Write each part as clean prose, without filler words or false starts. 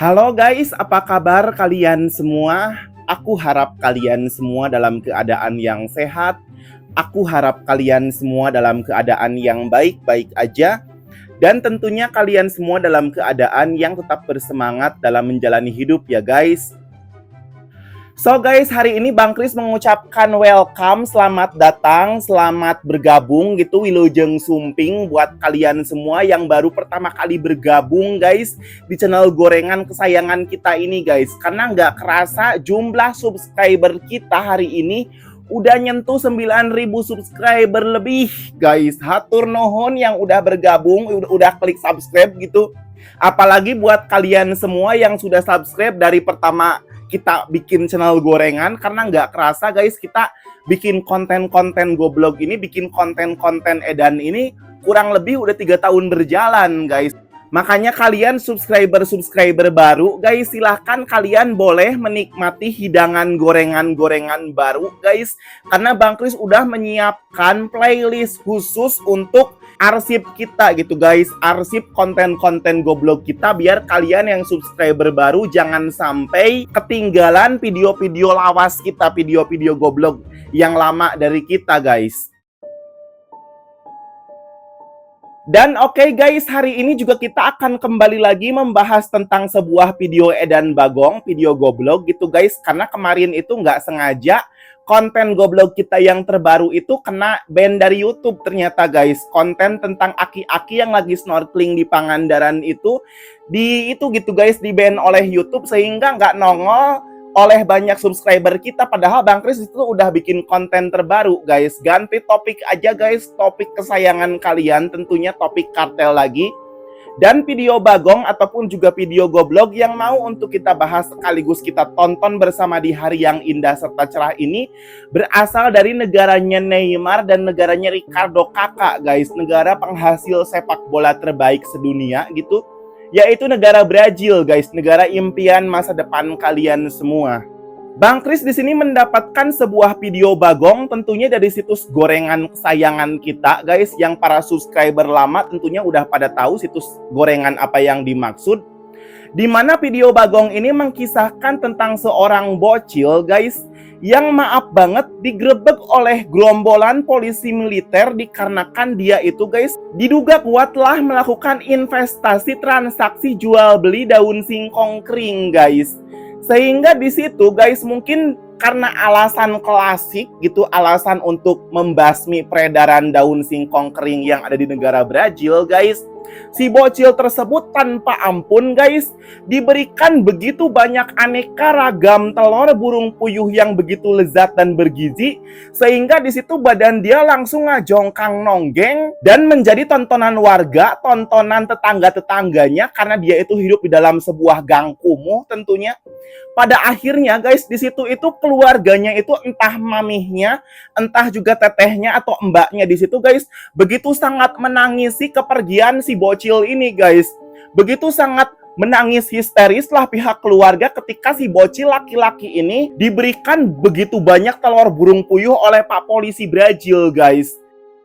Halo guys, apa kabar kalian semua? Aku harap kalian semua dalam keadaan yang sehat. Aku harap kalian semua dalam keadaan yang baik-baik aja. Dan tentunya kalian semua dalam keadaan yang tetap bersemangat dalam menjalani hidup ya guys. So guys, hari ini Bang Kris mengucapkan welcome, selamat datang, selamat bergabung gitu Wilujeng Sumping buat kalian semua yang baru pertama kali bergabung guys di channel gorengan kesayangan kita ini guys. Karena nggak kerasa jumlah subscriber kita hari ini udah nyentuh 9.000 subscriber lebih guys. Hatur nuhun yang udah bergabung, udah klik subscribe gitu. Apalagi buat kalian semua yang sudah subscribe dari pertama kita bikin channel gorengan, karena nggak kerasa guys kita bikin konten-konten goblok ini, bikin konten-konten edan ini kurang lebih udah 3 tahun berjalan guys. Makanya kalian subscriber baru guys, silahkan kalian boleh menikmati hidangan gorengan-gorengan baru guys. Karena Bang Kris udah menyiapkan playlist khusus untuk arsip kita gitu guys, arsip konten-konten goblok kita, biar kalian yang subscriber baru jangan sampai ketinggalan video-video lawas kita, video-video goblok yang lama dari kita guys. Dan oke guys, hari ini juga kita akan kembali lagi membahas tentang sebuah video edan bagong, video goblok gitu guys. Karena kemarin itu nggak sengaja konten goblok kita yang terbaru itu kena ban dari YouTube ternyata guys. Konten tentang aki-aki yang lagi snorkeling di Pangandaran itu gitu guys, di ban oleh YouTube sehingga nggak nongol oleh banyak subscriber kita. Padahal Bang Kris itu udah bikin konten terbaru guys. Ganti topik aja guys, topik kesayangan kalian, tentunya topik kartel lagi. Dan video bagong ataupun juga video goblok yang mau untuk kita bahas sekaligus kita tonton bersama di hari yang indah serta cerah ini berasal dari negaranya Neymar dan negaranya Ricardo Kakak guys. Negara penghasil sepak bola terbaik sedunia gitu, yaitu negara Brazil guys, negara impian masa depan kalian semua. Bang Kris di sini mendapatkan sebuah video bagong tentunya dari situs gorengan kesayangan kita guys, yang para subscriber lama tentunya udah pada tahu situs gorengan apa yang dimaksud. Dimana video bagong ini mengkisahkan tentang seorang bocil guys yang maaf banget digerebek oleh gerombolan polisi militer dikarenakan dia itu guys diduga kuat telah melakukan investasi transaksi jual beli daun singkong kering guys. Sehingga di situ guys mungkin karena alasan klasik gitu, alasan untuk membasmi peredaran daun singkong kering yang ada di negara Brazil guys, si bocil tersebut tanpa ampun guys diberikan begitu banyak aneka ragam telur burung puyuh yang begitu lezat dan bergizi, sehingga di situ badan dia langsung ngajongkang nonggeng dan menjadi tontonan warga, tontonan tetangga-tetangganya, karena dia itu hidup di dalam sebuah gang kumuh tentunya. Pada akhirnya guys di situ itu keluarganya itu entah mamihnya, entah juga tetehnya atau mbaknya di situ guys begitu sangat menangisi kepergian si bocil ini guys. Begitu sangat menangis histeris lah pihak keluarga ketika si bocil laki-laki ini diberikan begitu banyak telur burung puyuh oleh Pak Polisi Brazil guys.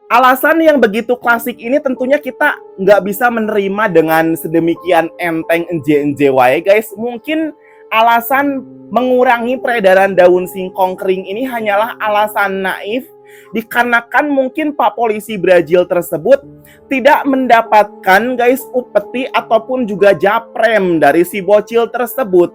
Alasan yang begitu klasik ini tentunya kita nggak bisa menerima dengan sedemikian enteng enje-enje guys. Mungkin alasan mengurangi peredaran daun singkong kering ini hanyalah alasan naif, dikarenakan mungkin Pak Polisi Brazil tersebut tidak mendapatkan guys upeti ataupun juga japrem dari si bocil tersebut.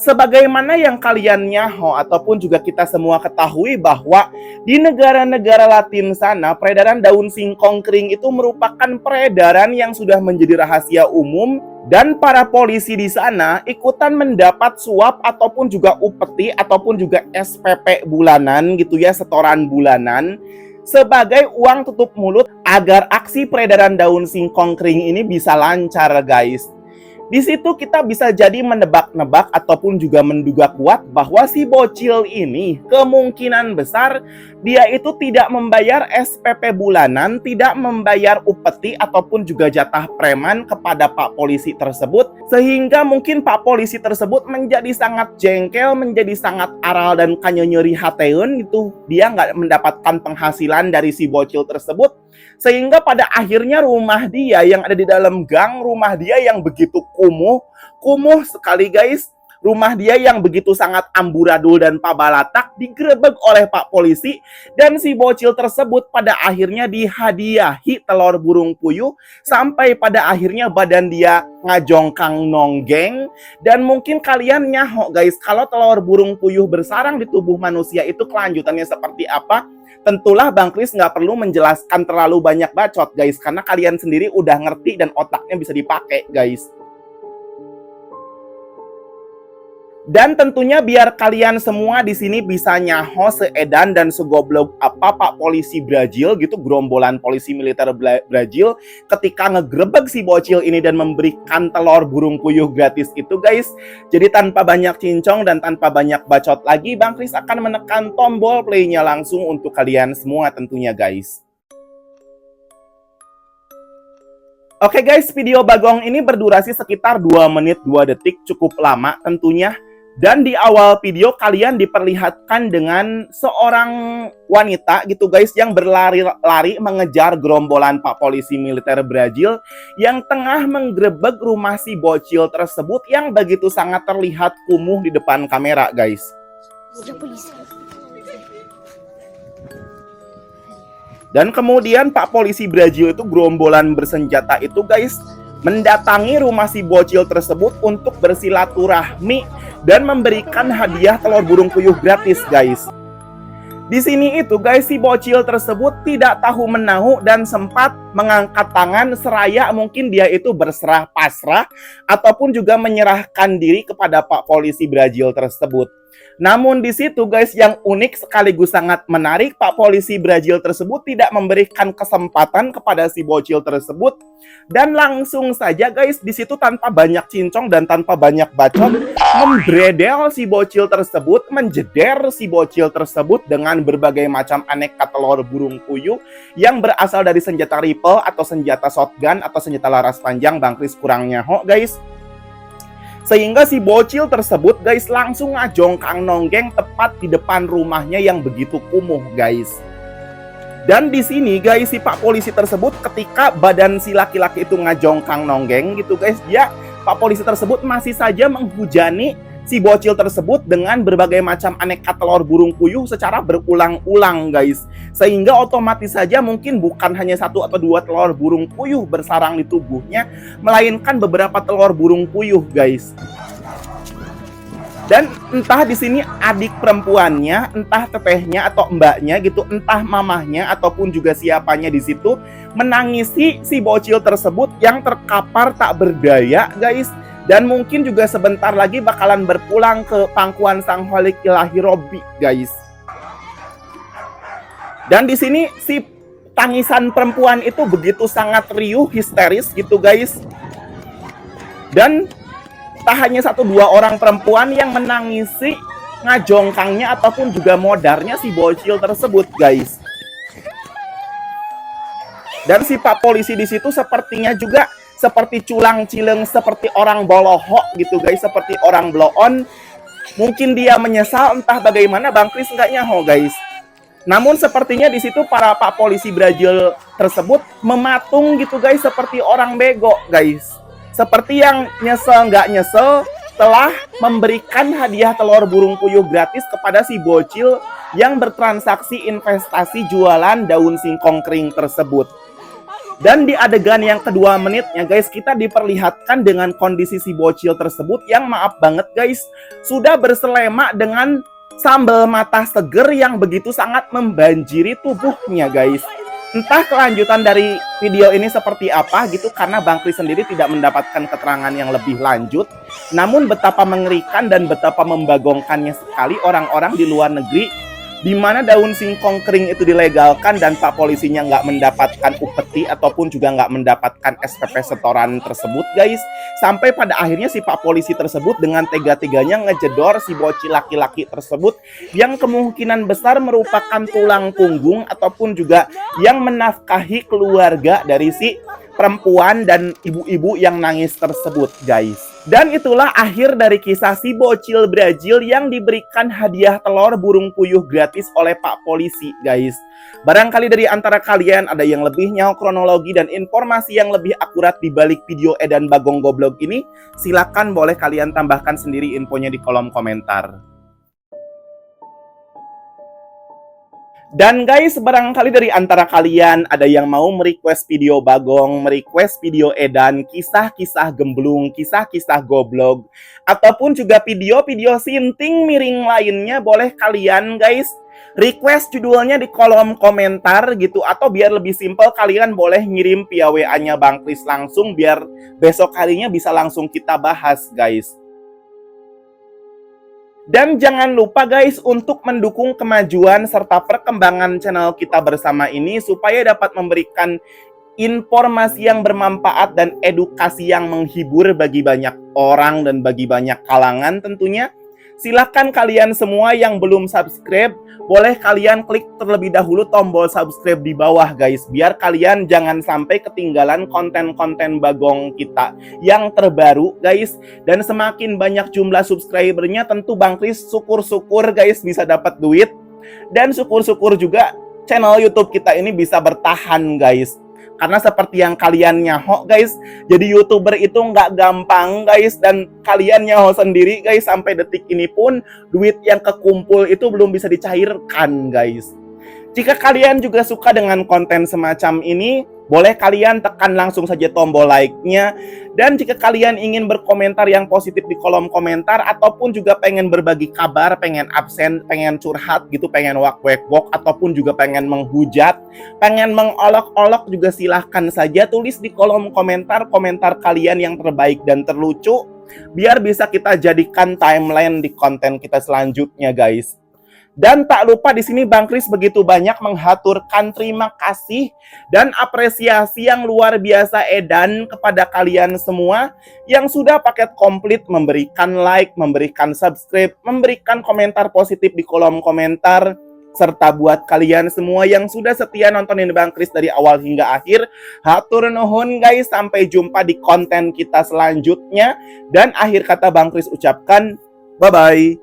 Sebagaimana yang kalian nyaho ataupun juga kita semua ketahui bahwa di negara-negara Latin sana peredaran daun singkong kering itu merupakan peredaran yang sudah menjadi rahasia umum, dan para polisi di sana ikutan mendapat suap ataupun juga upeti ataupun juga SPP bulanan gitu ya, setoran bulanan sebagai uang tutup mulut agar aksi peredaran daun singkong kering ini bisa lancar guys. Di situ kita bisa jadi menebak-nebak ataupun juga menduga kuat bahwa si bocil ini kemungkinan besar dia itu tidak membayar SPP bulanan, tidak membayar upeti ataupun juga jatah preman kepada Pak Polisi tersebut, sehingga mungkin Pak Polisi tersebut menjadi sangat jengkel, menjadi sangat aral dan kanyonyeri hateun gitu. Dia nggak mendapatkan penghasilan dari si bocil tersebut, sehingga pada akhirnya rumah dia yang ada di dalam gang, rumah dia yang begitu kumuh sekali guys. Rumah dia yang begitu sangat amburadul dan pabalatak digerebek oleh Pak Polisi, dan si bocil tersebut pada akhirnya dihadiahi telur burung puyuh sampai pada akhirnya badan dia ngajongkang nonggeng. Dan mungkin kalian nyaho guys, kalau telur burung puyuh bersarang di tubuh manusia itu kelanjutannya seperti apa? Tentulah Bang Kris nggak perlu menjelaskan terlalu banyak bacot guys, karena kalian sendiri udah ngerti dan otaknya bisa dipakai guys. Dan tentunya biar kalian semua di sini bisa nyaho seedan dan segoblok apa Pak Polisi Brazil gitu, gerombolan polisi militer Brazil ketika ngegerebek si bocil ini dan memberikan telur burung puyuh gratis itu guys. Jadi tanpa banyak cincong dan tanpa banyak bacot lagi, Bang Kris akan menekan tombol play-nya langsung untuk kalian semua tentunya guys. Oke guys, video Bagong ini berdurasi sekitar 2 menit 2 detik, cukup lama tentunya. Dan di awal video kalian diperlihatkan dengan seorang wanita gitu guys yang berlari-lari mengejar gerombolan Pak Polisi militer Brazil yang tengah menggerebek rumah si bocil tersebut yang begitu sangat terlihat kumuh di depan kamera guys. Dan kemudian Pak Polisi Brazil itu gerombolan bersenjata itu guys mendatangi rumah si bocil tersebut untuk bersilaturahmi dan memberikan hadiah telur burung puyuh gratis guys. Di sini itu guys si bocil tersebut tidak tahu menahu dan sempat mengangkat tangan seraya mungkin dia itu berserah pasrah ataupun juga menyerahkan diri kepada Pak Polisi Brazil tersebut. Namun di situ guys yang unik sekaligus sangat menarik, Pak Polisi Brazil tersebut tidak memberikan kesempatan kepada si bocil tersebut dan langsung saja guys di situ tanpa banyak cincong dan tanpa banyak bacot membredel si bocil tersebut, menjeder si bocil tersebut dengan berbagai macam aneka telur burung puyuh yang berasal dari senjata rifle atau senjata shotgun atau senjata laras panjang. Bang Kris kurang nyaho guys. Sehingga si bocil tersebut guys langsung ngajongkang nonggeng tepat di depan rumahnya yang begitu kumuh guys. Dan di sini guys si Pak Polisi tersebut ketika badan si laki-laki itu ngajongkang nonggeng gitu guys, Pak Polisi tersebut masih saja menghujani si bocil tersebut dengan berbagai macam aneka telur burung puyuh secara berulang-ulang guys. Sehingga otomatis saja mungkin bukan hanya 1 atau 2 telur burung puyuh bersarang di tubuhnya, melainkan beberapa telur burung puyuh guys. Dan entah di sini adik perempuannya, entah tetehnya atau mbaknya gitu, entah mamahnya ataupun juga siapanya di situ menangisi si bocil tersebut yang terkapar tak berdaya guys. Dan mungkin juga sebentar lagi bakalan berpulang ke pangkuan Sang Holik Ilahi Robbi guys. Dan di sini si tangisan perempuan itu begitu sangat riuh, histeris gitu guys. Dan tak hanya 1-2 orang perempuan yang menangisi ngajongkangnya ataupun juga modarnya si bocil tersebut guys. Dan si Pak Polisi di situ sepertinya juga seperti culang cileng, seperti orang boloho gitu guys, seperti orang bloon. Mungkin dia menyesal entah bagaimana, Bang Kris nggak nyaho guys. Namun sepertinya di situ para Pak Polisi Brazil tersebut mematung gitu guys, seperti orang bego guys. Seperti yang nyesel nggak nyesel telah memberikan hadiah telur burung puyuh gratis kepada si bocil yang bertransaksi investasi jualan daun singkong kering tersebut. Dan di adegan yang kedua menitnya guys, kita diperlihatkan dengan kondisi si bocil tersebut yang maaf banget guys, sudah berselema dengan sambal mata seger yang begitu sangat membanjiri tubuhnya guys. Entah kelanjutan dari video ini seperti apa gitu, karena Bang Kris sendiri tidak mendapatkan keterangan yang lebih lanjut. Namun betapa mengerikan dan betapa membagongkannya sekali orang-orang di luar negeri, di mana daun singkong kering itu dilegalkan dan Pak Polisinya nggak mendapatkan upeti ataupun juga nggak mendapatkan SPP setoran tersebut guys. Sampai pada akhirnya si Pak Polisi tersebut dengan tega-teganya ngejedor si bocil laki-laki tersebut yang kemungkinan besar merupakan tulang punggung ataupun juga yang menafkahi keluarga dari si perempuan dan ibu-ibu yang nangis tersebut, guys. Dan itulah akhir dari kisah si bocil Brazil yang diberikan hadiah telur burung puyuh gratis oleh Pak Polisi, guys. Barangkali dari antara kalian ada yang lebih nyaho kronologi dan informasi yang lebih akurat di balik video Edan Bagong Goblok ini, silakan boleh kalian tambahkan sendiri infonya di kolom komentar. Dan guys, barangkali dari antara kalian ada yang mau merequest video Bagong, merequest video Edan, kisah-kisah gemblung, kisah-kisah goblok, ataupun juga video-video sinting miring lainnya, boleh kalian guys request judulnya di kolom komentar gitu. Atau biar lebih simpel, kalian boleh ngirim via WA-nya Bang Kris langsung, biar besok harinya bisa langsung kita bahas, guys. Dan jangan lupa guys untuk mendukung kemajuan serta perkembangan channel kita bersama ini supaya dapat memberikan informasi yang bermanfaat dan edukasi yang menghibur bagi banyak orang dan bagi banyak kalangan tentunya. Silakan kalian semua yang belum subscribe, boleh kalian klik terlebih dahulu tombol subscribe di bawah guys, biar kalian jangan sampai ketinggalan konten-konten Bagong kita yang terbaru guys. Dan semakin banyak jumlah subscribernya, tentu Bang Kris syukur-syukur guys bisa dapat duit, dan syukur-syukur juga channel YouTube kita ini bisa bertahan guys. Karena seperti yang kalian nyaho guys, jadi YouTuber itu nggak gampang guys, dan kalian nyaho sendiri guys, sampai detik ini pun duit yang kekumpul itu belum bisa dicairkan guys. Jika kalian juga suka dengan konten semacam ini, boleh kalian tekan langsung saja tombol like-nya. Dan jika kalian ingin berkomentar yang positif di kolom komentar, ataupun juga pengen berbagi kabar, pengen absen, pengen curhat gitu, pengen wak-wak-wak, ataupun juga pengen menghujat, pengen mengolok-olok, juga silahkan saja tulis di kolom komentar kalian yang terbaik dan terlucu, biar bisa kita jadikan timeline di konten kita selanjutnya guys. Dan tak lupa di sini Bang Kris begitu banyak menghaturkan terima kasih dan apresiasi yang luar biasa Edan kepada kalian semua yang sudah paket komplit memberikan like, memberikan subscribe, memberikan komentar positif di kolom komentar. Serta buat kalian semua yang sudah setia nontonin Bang Kris dari awal hingga akhir, hatur nuhun guys, sampai jumpa di konten kita selanjutnya. Dan akhir kata Bang Kris ucapkan bye-bye.